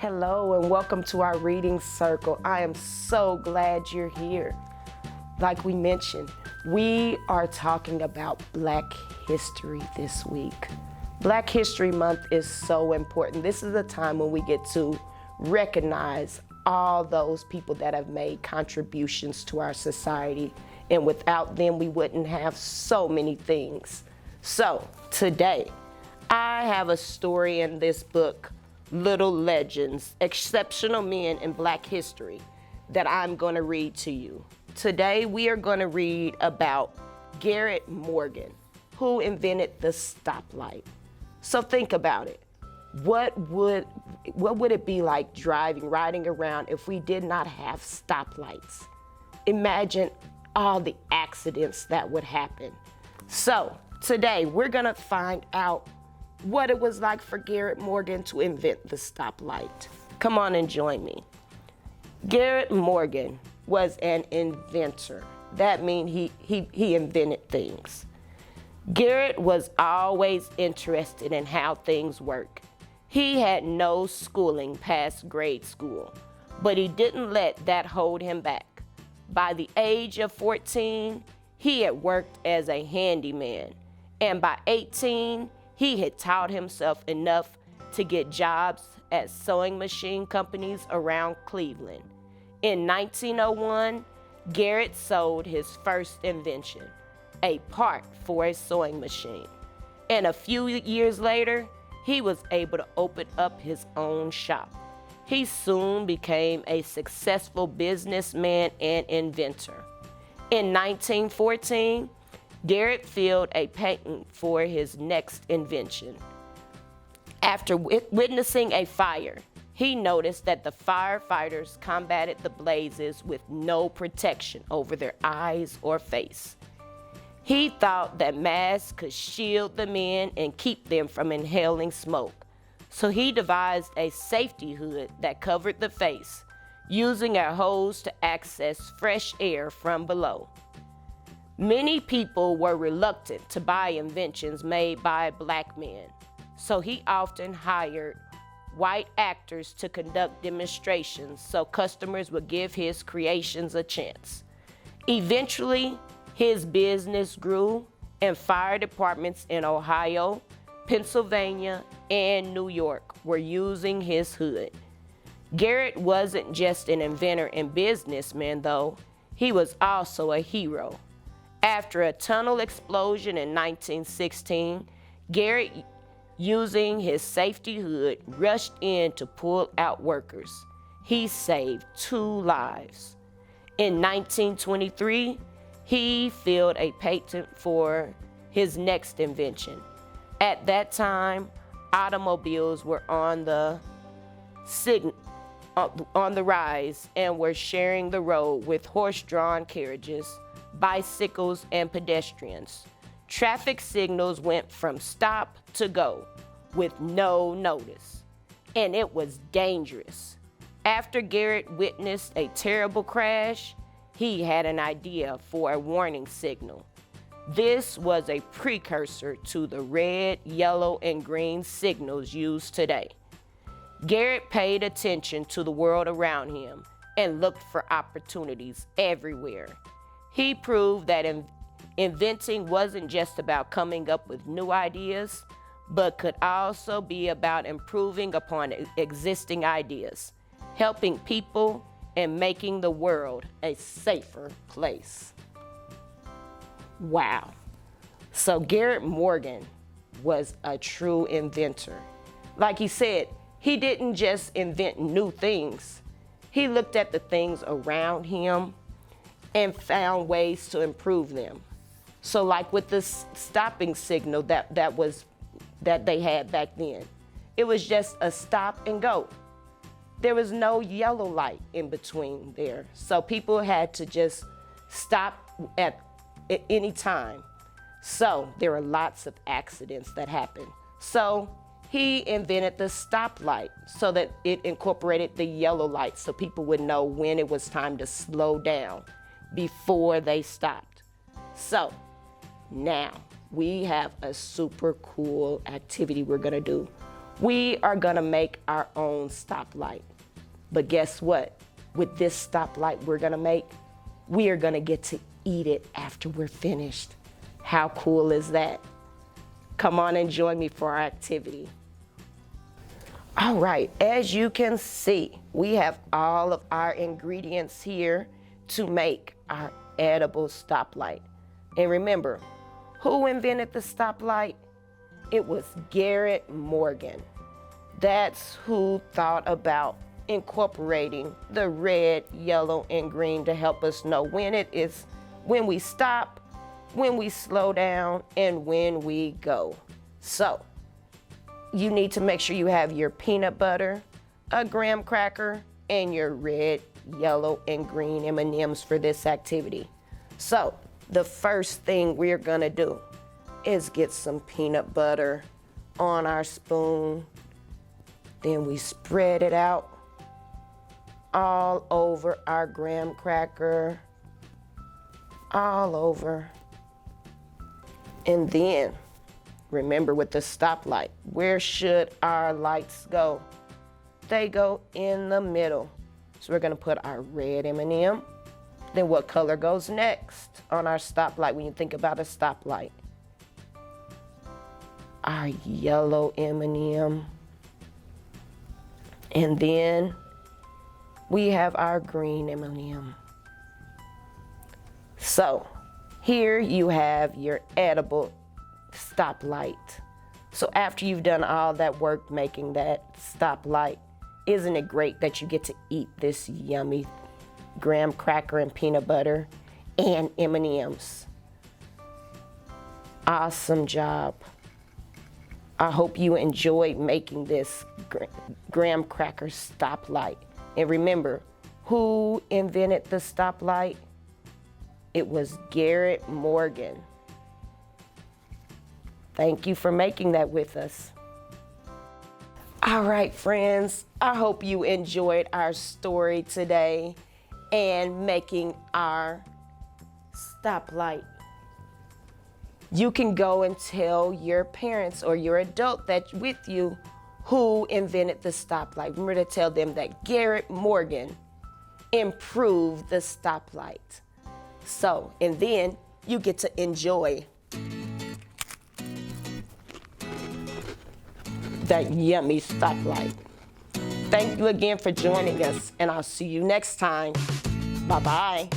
Hello and welcome to our reading circle. I am so glad you're here. Like we mentioned, we are talking about Black history this week. Black History Month is so important. This is a time when we get to recognize all those people that have made contributions to our society, and without them we wouldn't have so many things. So today I have a story in this book, Little Legends, Exceptional Men in Black History, that I'm going to read to you. Today we are going to read about Garrett Morgan, who invented the stoplight. So think about it. What would it be like riding around if we did not have stoplights? Imagine all the accidents that would happen. So today we're going to find out what it was like for Garrett Morgan to invent the stoplight. Come on and join me. Garrett Morgan was an inventor. That means he invented things. Garrett was always interested in how things work. He had no schooling past grade school, but he didn't let that hold him back. By the age of 14, he had worked as a handyman, and by 18, he had taught himself enough to get jobs at sewing machine companies around Cleveland. In 1901, Garrett sold his first invention, a part for a sewing machine. And a few years later, he was able to open up his own shop. He soon became a successful businessman and inventor. In 1914, Garrett filed a patent for his next invention. After witnessing a fire, he noticed that the firefighters combated the blazes with no protection over their eyes or face. He thought that masks could shield the men and keep them from inhaling smoke. So he devised a safety hood that covered the face, using a hose to access fresh air from below. Many people were reluctant to buy inventions made by Black men, so he often hired white actors to conduct demonstrations so customers would give his creations a chance. Eventually, his business grew, and fire departments in Ohio, Pennsylvania, and New York were using his hood. Garrett wasn't just an inventor and businessman, though. He was also a hero. After a tunnel explosion in 1916, Garrett, using his safety hood, rushed in to pull out workers. He saved 2 lives. In 1923, he filed a patent for his next invention. At that time, automobiles were on the rise and were sharing the road with horse-drawn carriages, bicycles, and pedestrians. Traffic signals went from stop to go with no notice, and it was dangerous. After Garrett witnessed a terrible crash, he had an idea for a warning signal. This was a precursor to the red, yellow, and green signals used today. Garrett paid attention to the world around him and looked for opportunities everywhere. He proved that inventing wasn't just about coming up with new ideas, but could also be about improving upon existing ideas, helping people, and making the world a safer place. Wow. So Garrett Morgan was a true inventor. Like he said, he didn't just invent new things. He looked at the things around him and found ways to improve them. So like with this stopping signal that they had back then, it was just a stop and go. There was no yellow light in between there. So people had to just stop at any time. So there were lots of accidents that happened. So he invented the stoplight so that it incorporated the yellow light so people would know when it was time to slow down before they stopped. So now we have a super cool activity we're gonna do. We are gonna make our own stoplight. But guess what? With this stoplight we're gonna make, we are gonna get to eat it after we're finished. How cool is that? Come on and join me for our activity. All right, as you can see, we have all of our ingredients here to make our edible stoplight. And remember, who invented the stoplight? It was Garrett Morgan. That's who thought about incorporating the red, yellow, and green to help us know when we stop, when we slow down, and when we go. So, you need to make sure you have your peanut butter, a graham cracker, and your red, yellow, and green M&Ms for this activity. So, the first thing we're gonna do is get some peanut butter on our spoon. Then we spread it out all over our graham cracker, all over. And then, remember with the stoplight, where should our lights go? They go in the middle. So we're gonna put our red M&M. Then what color goes next on our stoplight when you think about a stoplight? Our yellow M&M. And then we have our green M&M. So here you have your edible stoplight. So after you've done all that work making that stoplight, isn't it great that you get to eat this yummy graham cracker and peanut butter and M&Ms? Awesome job. I hope you enjoyed making this graham cracker stoplight. And remember, who invented the stoplight? It was Garrett Morgan. Thank you for making that with us. All right, friends, I hope you enjoyed our story today and making our stoplight. You can go and tell your parents or your adult that's with you who invented the stoplight. Remember to tell them that Garrett Morgan improved the stoplight. So, and then you get to enjoy that yummy stoplight. Thank you again for joining us, and I'll see you next time. Bye-bye.